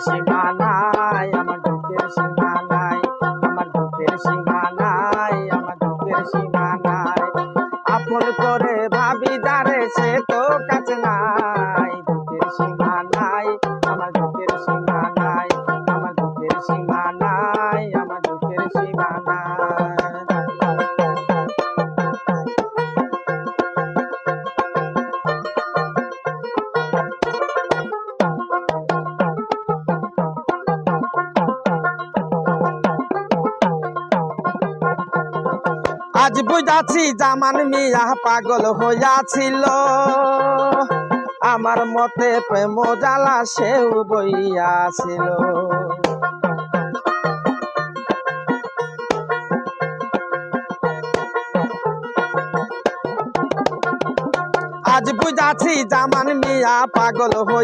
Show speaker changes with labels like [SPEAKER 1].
[SPEAKER 1] সীমা নাই, আমার দুঃখের সীমা নাই, আমার দুঃখের সীমা নাই, আমার দুঃখের সীমা নাই। আপন করে ভাবি যারে সে তো কাছে নাই, দুঃখের সীমা নাই, আমার দুঃখের সীমা নাই, আমার দুঃখের সীমা নাই, আমার দুঃখের সীমা নাই। আজ বুঝাছি জামান মিয়া পাগল হইয়াছিল, আমার মতে প্রেম জ্বালা সেও বইয়াছিল। আজ বুঝাছি জামান মিয়া পাগল হইয়া